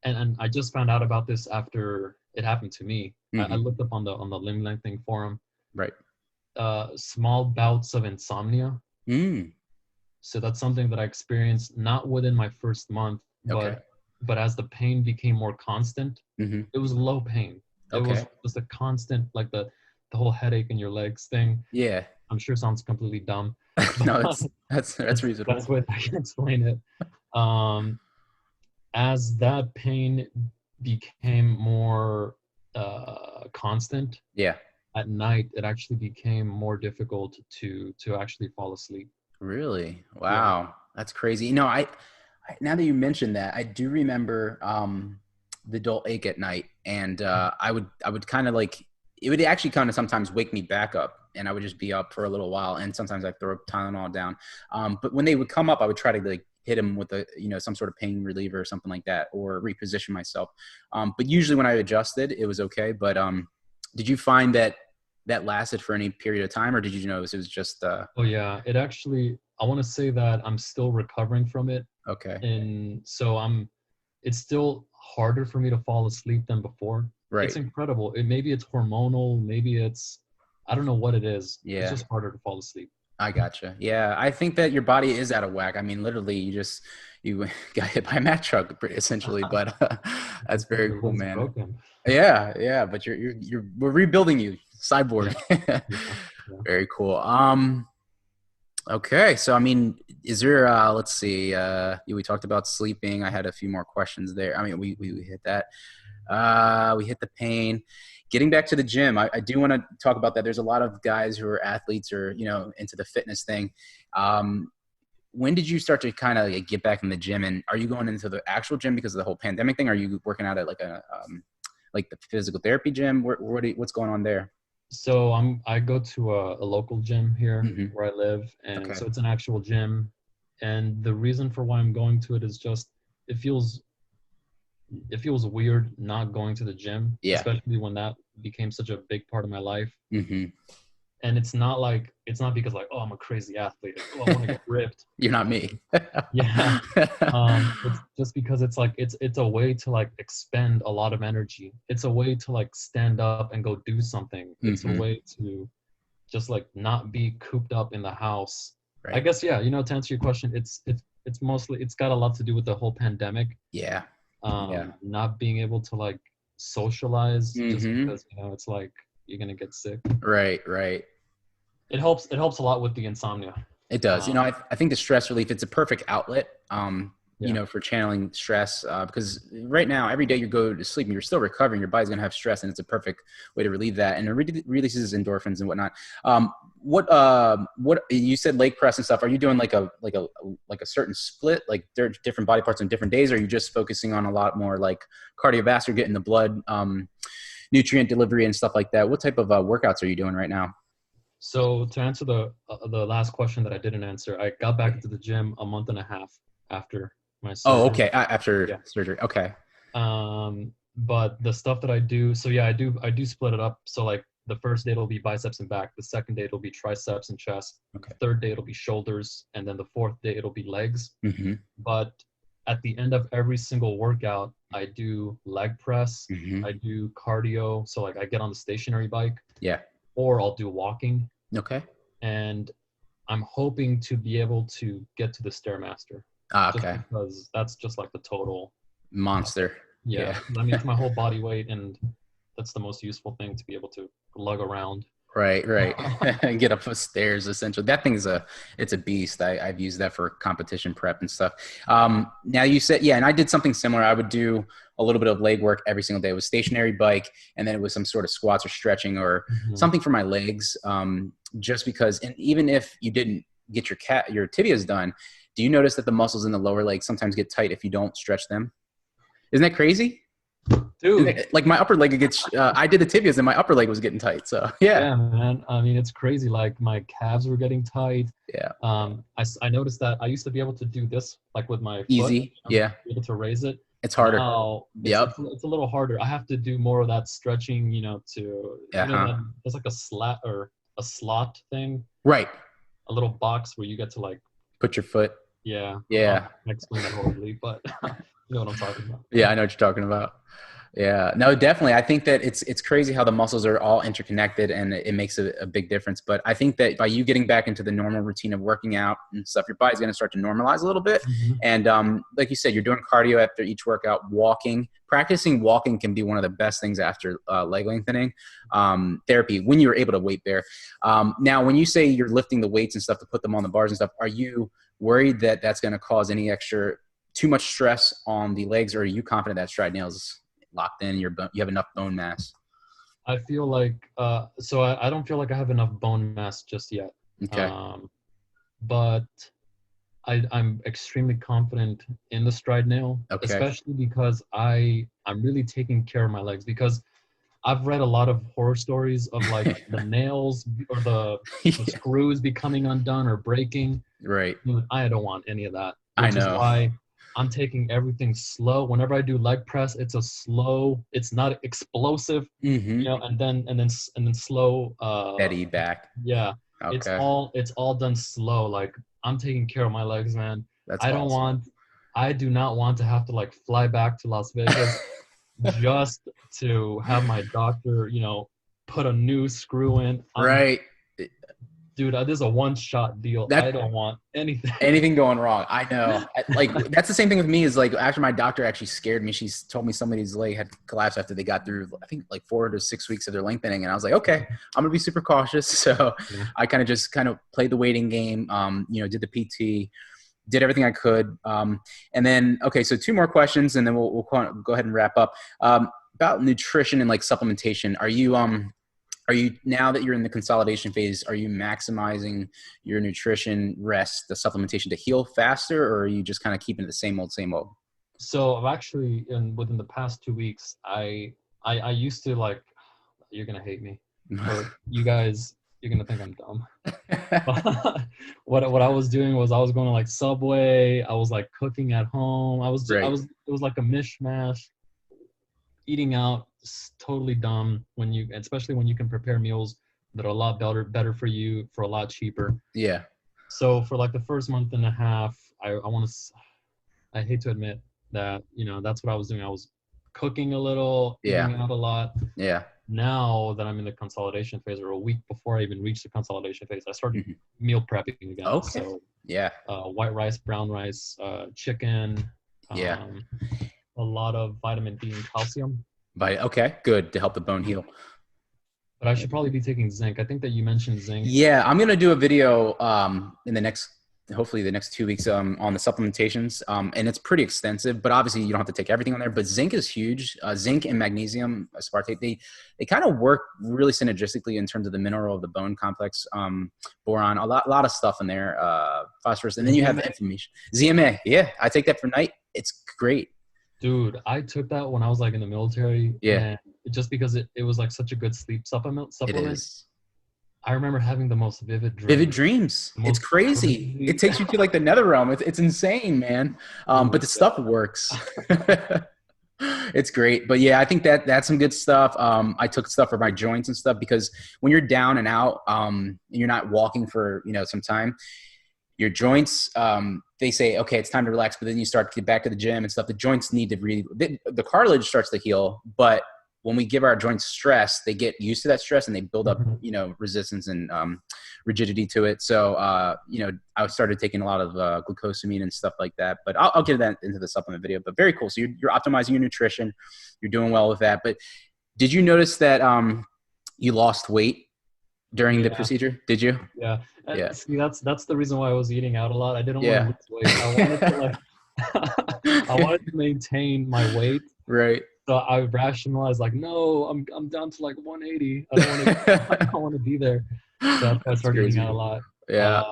and I just found out about this after it happened to me. I looked up on the limb lengthening forum. Right. Small bouts of insomnia. So that's something that I experienced not within my first month, but as the pain became more constant, it was low pain. It was just a constant, like the whole headache in your legs thing. Yeah. I'm sure it sounds completely dumb. No, that's reasonable. That's what I can explain it. As that pain became more constant, at night it actually became more difficult to actually fall asleep. Really? Wow. That's crazy. You know, I now that you mentioned that, I do remember the dull ache at night, and I would kind of like, it would actually kind of sometimes wake me back up, and I would just be up for a little while, and sometimes I'd throw Tylenol down. But when they would come up, I would try to like hit them with some sort of pain reliever or something like that, or reposition myself. But usually when I adjusted, it was okay. But did you find that lasted for any period of time, or did you notice it was just Oh yeah, it actually, I want to say that I'm still recovering from it. Okay. And so it's still harder for me to fall asleep than before. Right. It's incredible. Maybe it's hormonal, maybe I don't know what it is. Yeah. It's just harder to fall asleep. I gotcha. Yeah. I think that your body is out of whack. I mean, literally you got hit by a Mack truck essentially, but that's very cool, man. Broken. Yeah. But we're rebuilding you, cyborg. Yeah. Very cool. Okay. So, I mean, is there, let's see, we talked about sleeping. I had a few more questions there. I mean, we hit that. We hit the pain. Getting back to the gym, I do want to talk about that. There's a lot of guys who are athletes or, into the fitness thing. When did you start to kind of like get back in the gym, and are you going into the actual gym because of the whole pandemic thing? Are you working out at like like the physical therapy gym? What's going on there? So I go to a local gym here where I live, and so it's an actual gym. And the reason for why I'm going to it is just it feels weird not going to the gym, especially when that became such a big part of my life. And it's not because like, oh, I'm a crazy athlete. Oh, I want to get ripped. You're not me. Yeah. It's just because it's like it's a way to like expend a lot of energy. It's a way to like stand up and go do something. It's a way to just like not be cooped up in the house. Right. I guess to answer your question, it's mostly, it's got a lot to do with the whole pandemic. Not being able to like socialize just because it's like you're gonna get sick. Right. It helps a lot with the insomnia. It does. I think the stress relief, it's a perfect outlet, for channeling stress, because right now, every day you go to sleep and you're still recovering, your body's going to have stress, and it's a perfect way to relieve that. And it releases endorphins and whatnot. What you said, leg press and stuff, are you doing like a certain split, like there are different body parts on different days? Or are you just focusing on a lot more like cardiovascular, getting the blood, nutrient delivery and stuff like that? What type of workouts are you doing right now? So to answer the last question that I didn't answer, I got back to the gym a month and a half after my surgery. Oh, okay. After surgery. Okay. But the stuff that I do, so I do split it up. So like the first day it'll be biceps and back. The second day it'll be triceps and chest. Okay. Third day it'll be shoulders. And then the fourth day it'll be legs. But at the end of every single workout, I do leg press, Mm-hmm. I do cardio. So like I get on the stationary bike, Yeah. or I'll do walking. Okay. And I'm hoping to be able to get to the Stairmaster. Ah, Just okay. because that's just like the total. Monster. Yeah. I mean, it's my whole body weight, and that's the most useful thing to be able to lug around. Right. And get up the stairs, essentially. That thing's it's a beast. I've used that for competition prep and stuff. Now you said, yeah, and I did something similar. I would do a little bit of leg work every single day. It was stationary bike, and then it was some sort of squats or stretching or something for my legs. Just because, and even if you didn't get your tibias done, do you notice that the muscles in the lower leg sometimes get tight if you don't stretch them? Isn't that crazy? Dude, Like my upper leg gets, I did the tibias and my upper leg was getting tight. So yeah, man. I mean, it's crazy. Like my calves were getting tight. Yeah. I noticed that I used to be able to do this like with my foot. Easy. Yeah. Be able to raise it. It's harder. Now, Yep. It's a little harder. I have to do more of that stretching, there's like a slat or a slot thing. Right. A little box where you get to like put your foot. Yeah. Yeah. I explain that horribly, but you know what I'm talking about. Yeah, I know what you're talking about. Yeah, no, definitely. I think that it's crazy how the muscles are all interconnected, and it makes a big difference. But I think that by you getting back into the normal routine of working out and stuff, your body's going to start to normalize a little bit. Mm-hmm. And like you said, you're doing cardio after each workout, practicing walking can be one of the best things after leg lengthening therapy when you're able to weight bear. Now, when you say you're lifting the weights and stuff to put them on the bars and stuff, are you worried that that's going to cause too much stress on the legs, or are you confident that Stryde Nail is locked in, you have enough bone mass? I feel like I don't feel like I have enough bone mass just yet. Okay. But I'm extremely confident in the Stryde Nail, especially because I'm really taking care of my legs, because I've read a lot of horror stories of like the nails or the screws becoming undone or breaking. Right. I don't want any of that. I Which know. is why I'm taking everything slow. Whenever I do leg press, it's it's not explosive, Mm-hmm. and then slow. Steady back. Yeah. Okay. It's all done slow. Like I'm taking care of my legs, man. That's I do not want to have to like fly back to Las Vegas just to have my doctor, put a new screw in. Right. Dude, this is a one-shot deal. I don't want anything going wrong. I know. That's the same thing with me. Is like after my doctor actually scared me, she told me somebody's leg had collapsed after they got through, I think, like 4 to 6 weeks of their lengthening, and I was like, okay, I'm gonna be super cautious. So I kind of played the waiting game. Did the PT, did everything I could, and then so 2 more questions, and then we'll go ahead and wrap up. About nutrition and like supplementation. Are you, now that you're in the consolidation phase, are you maximizing your nutrition, rest, the supplementation to heal faster, or are you just kind of keeping it the same old, same old? So I've actually, within the past 2 weeks, I used to like, you're going to hate me. Or you guys, you're going to think I'm dumb. What I was doing was I was going to like Subway. I was like cooking at home. It was like a mishmash. Eating out is totally dumb especially when you can prepare meals that are a lot better for you for a lot cheaper. Yeah. So for like the first month and a half, I hate to admit that, that's what I was doing. I was cooking a little, eating out a lot. Yeah. Now that I'm in the consolidation phase, or a week before I even reached the consolidation phase, I started meal prepping again. Okay. So yeah. White rice, brown rice, chicken. A lot of vitamin D and calcium. Okay, good, to help the bone heal. But I should probably be taking zinc. I think that you mentioned zinc. Yeah, I'm gonna do a video hopefully the next 2 weeks on the supplementations, and it's pretty extensive. But obviously you don't have to take everything on there. But zinc is huge. Zinc and magnesium aspartate, they kind of work really synergistically in terms of the mineral of the bone complex. Boron, a lot of stuff in there. Phosphorus, and then you have inflammation. ZMA, yeah, I take that for night. It's great. Dude, I took that when I was like in the military. Yeah. And just because it was like such a good sleep supplement. It is. I remember having the most vivid dreams. Vivid dreams. It's crazy. It takes you to like the nether realm. It's insane, man. But the stuff works. It's great. But yeah, I think that's some good stuff. I took stuff for my joints and stuff, because when you're down and out, and you're not walking for, some time, your joints, they say, okay, it's time to relax, but then you start to get back to the gym and stuff. The joints need to the cartilage starts to heal, but when we give our joints stress, they get used to that stress and they build up, resistance and rigidity to it. So, I started taking a lot of glucosamine and stuff like that, but I'll get that into the supplement video, but very cool. So you're optimizing your nutrition. You're doing well with that. But did you notice that you lost weight during the procedure? Did you? Yeah. Yeah. See, that's the reason why I was eating out a lot. I didn't want to lose weight. I wanted to I wanted to maintain my weight. Right. So I rationalized like, no, I'm down to like 180. I don't want to be there. So I started eating out a lot. Yeah.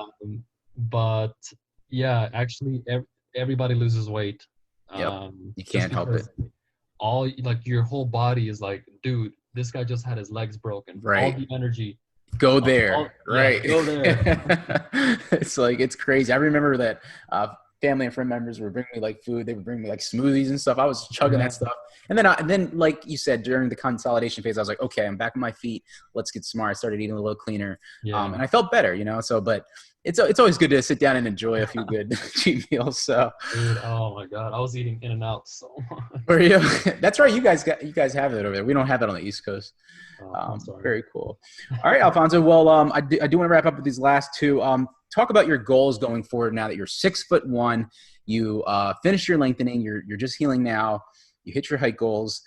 But yeah, actually, everybody loses weight. Yep. You can't help it. Your whole body is like, dude, this guy just had his legs broken. Right. All the energy. Go there. Right. Go there. It's crazy. I remember that family and friend members would bring me like food. They would bring me like smoothies and stuff. I was chugging that stuff. And then like you said, during the consolidation phase, I was like, okay, I'm back on my feet. Let's get smart. I started eating a little cleaner. And I felt better, but it's always good to sit down and enjoy a few good cheat meals. So, dude, oh my God, I was eating In-N-Out so much. Were you? That's right. You guys have it over there. We don't have that on the East Coast. Very cool. All right, Alfonso. Well, I do want to wrap up with these last two. Talk about your goals going forward now that you're 6'1". You finished your lengthening. You're just healing now. You hit your height goals.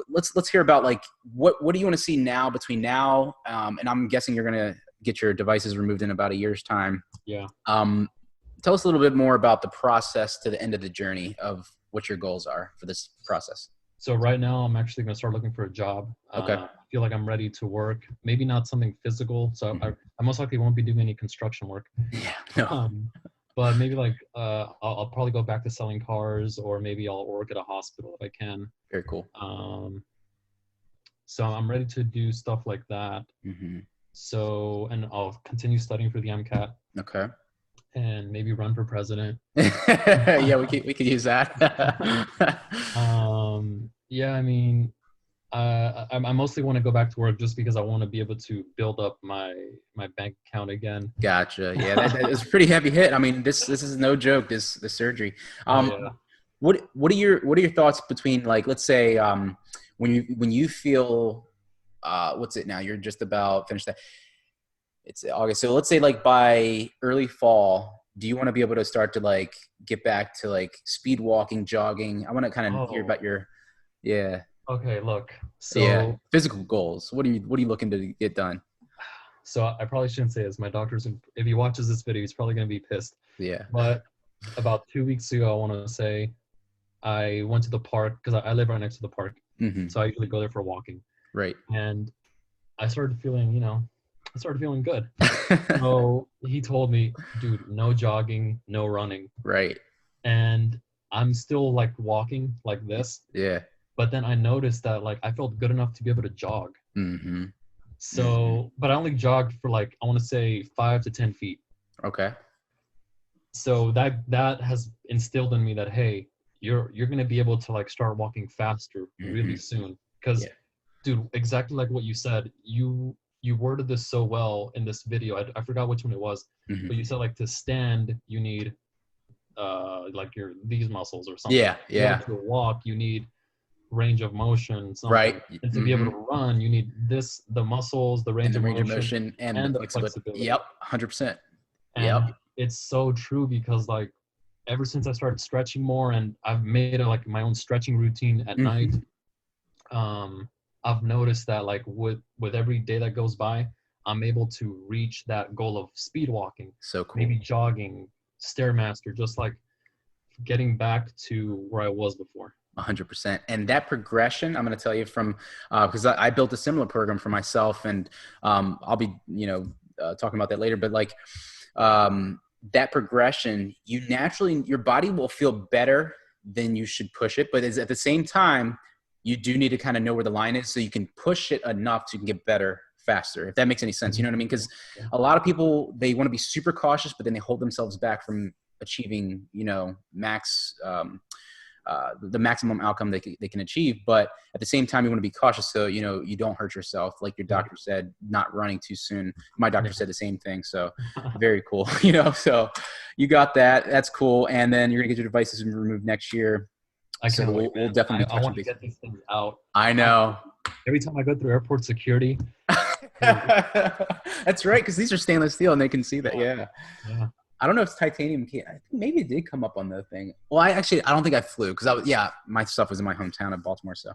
Let's hear about like what do you want to see now between now and I'm guessing you're gonna get your devices removed in about a year's time. Yeah. Tell us a little bit more about the process to the end of the journey of what your goals are for this process. So right now I'm actually going to start looking for a job. Okay. I feel like I'm ready to work. Maybe not something physical. So I most likely won't be doing any construction work. Yeah. No. But maybe like I'll probably go back to selling cars, or maybe I'll work at a hospital if I can. Very cool. So I'm ready to do stuff like that. So, and I'll continue studying for the MCAT. Okay. And maybe run for president. Yeah, we could use that. Yeah, I mean, I mostly want to go back to work just because I want to be able to build up my bank account again. Gotcha. Yeah, that is a pretty heavy hit. I mean, this is no joke. This surgery. What are your thoughts between, like, let's say when you feel what's it now? You're just about finished that. It's August. So let's say like by early fall, do you want to be able to start to like get back to like speed walking, jogging? I want to kind of hear about your, Okay, look. So physical goals. What are you looking to get done? So I probably shouldn't say this. My doctor's, if he watches this video, he's probably going to be pissed. Yeah. But about 2 weeks ago, I want to say, I went to the park because I live right next to the park. So I usually go there for walking. Right. And I started feeling, good. So he told me, dude, no jogging, no running. Right. And I'm still like walking like this. Yeah. But then I noticed that like I felt good enough to be able to jog. So, but I only jogged for like, I want to say 5 to 10 feet. Okay. So that has instilled in me that, hey, you're going to be able to like start walking faster really soon. Because dude, exactly like what you said, you worded this so well in this video. I forgot which one it was, but you said like to stand, you need like these muscles or something. Yeah. To walk, you need range of motion. Something. Right. And to be able to run, you need the muscles, the range of motion, and the flexibility. Yep. 100%. And it's so true because like ever since I started stretching more, and I've made like my own stretching routine at night, I've noticed that like with every day that goes by, I'm able to reach that goal of speed walking. So cool. Maybe jogging, Stairmaster, just like getting back to where I was before. 100%. And that progression, I'm going to tell you from, because I built a similar program for myself, and I'll be, talking about that later, but like that progression, your body will feel better than you should push it. But at the same time, you do need to kind of know where the line is so you can push it enough so you can get better faster, if that makes any sense. You know what I mean? Because a lot of people, they want to be super cautious, but then they hold themselves back from achieving, max the maximum outcome they can achieve. But at the same time, you want to be cautious so, you know, you don't hurt yourself. Like your doctor said, not running too soon. My doctor said the same thing. So very cool, you know, so you got that. That's cool. And then you're going to get your devices removed next year. I can't wait, we'll definitely I want to get these things out. I know. Every time I go through airport security. That's right, because these are stainless steel and they can see that. Yeah. I don't know if it's titanium. I think maybe it did come up on the thing. Well, I don't think I flew because my stuff was in my hometown of Baltimore. So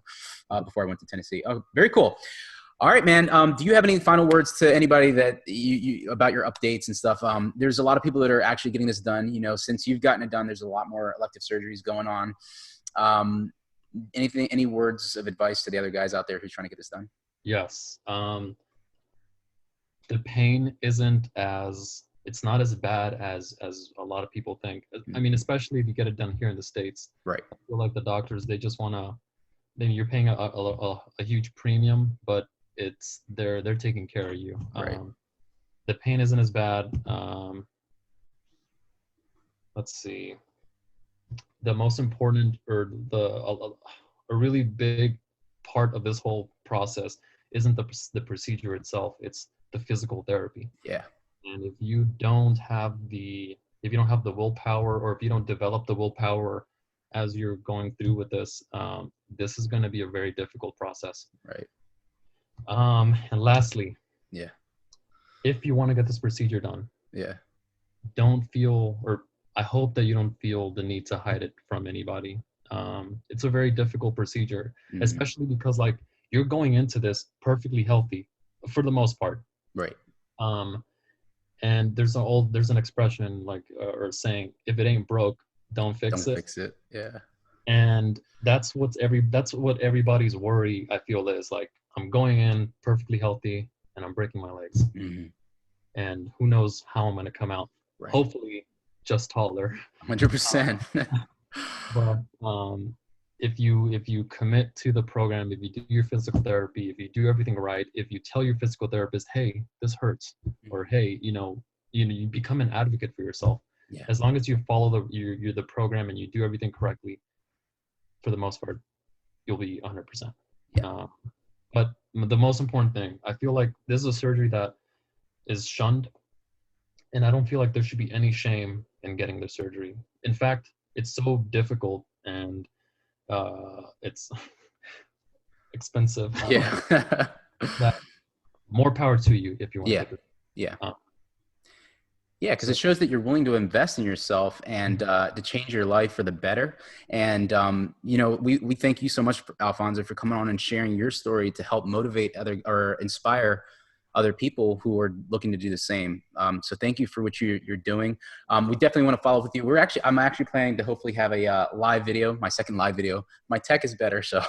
before I went to Tennessee. Oh, very cool. All right, man. Do you have any final words to anybody that you about your updates and stuff? There's a lot of people that are actually getting this done. You know, since you've gotten it done, there's a lot more elective surgeries going on. Any words of advice to the other guys out there who's trying to get this done? Yes. The pain it's not as bad as a lot of people think. I mean, especially if you get it done here in the States. Right. I feel like the doctors, they just want to, maybe you're paying a huge premium, but they're taking care of you. Right. The pain isn't as bad. Let's see. The most important or a really big part of this whole process isn't the procedure itself. It's the physical therapy. Yeah. And if you don't have the willpower, or if you don't develop the willpower as you're going through with this, this is going to be a very difficult process. Right. And lastly, if you want to get this procedure done, don't feel, or I hope that you don't feel the need to hide it from anybody. It's a very difficult procedure, especially because like you're going into this perfectly healthy for the most part. Right. And there's an expression like, or saying, if it ain't broke, don't fix it. Yeah. And that's what everybody's worry, I feel, is like, I'm going in perfectly healthy and I'm breaking my legs. And who knows how I'm going to come out. Right. Hopefully just taller. 100%. But if you commit to the program, if you do your physical therapy, if you do everything right, if you tell your physical therapist, hey, this hurts, or hey, you become an advocate for yourself. Yeah. As long as you follow the program and you do everything correctly, for the most part, you'll be 100%. Yeah. But the most important thing, I feel like this is a surgery that is shunned, and I don't feel like there should be any shame in getting the surgery. In fact, it's so difficult and it's expensive. Yeah. That more power to you if you want to get it. Yeah. Yeah, because it shows that you're willing to invest in yourself and to change your life for the better. And, we thank you so much, Alfonso, for coming on and sharing your story to help motivate or inspire other people who are looking to do the same. So thank you for what you're doing. We definitely want to follow up with you. I'm actually planning to hopefully have a live video, my second live video. My tech is better. So,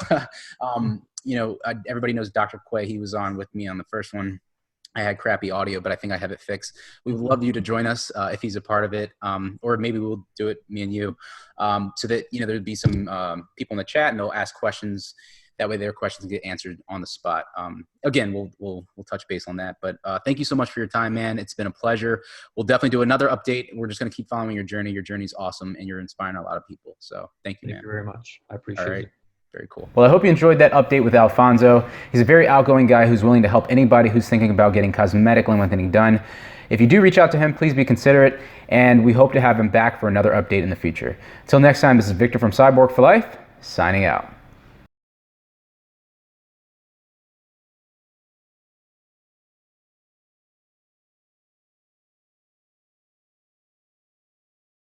everybody knows Dr. Quay. He was on with me on the first one. I had crappy audio, but I think I have it fixed. We would love you to join us if he's a part of it, or maybe we'll do it, me and you, so that, there'd be some people in the chat and they'll ask questions. That way their questions get answered on the spot. Again, we'll touch base on that. But thank you so much for your time, man. It's been a pleasure. We'll definitely do another update. We're just going to keep following your journey. Your journey's awesome, and you're inspiring a lot of people. So thank you, man. Thank you very much. I appreciate it. Very cool. Well, I hope you enjoyed that update with Alfonso. He's a very outgoing guy who's willing to help anybody who's thinking about getting cosmetic limb lengthening done. If you do reach out to him, please be considerate, and we hope to have him back for another update in the future. Until next time, this is Victor from Cyborg for Life, signing out.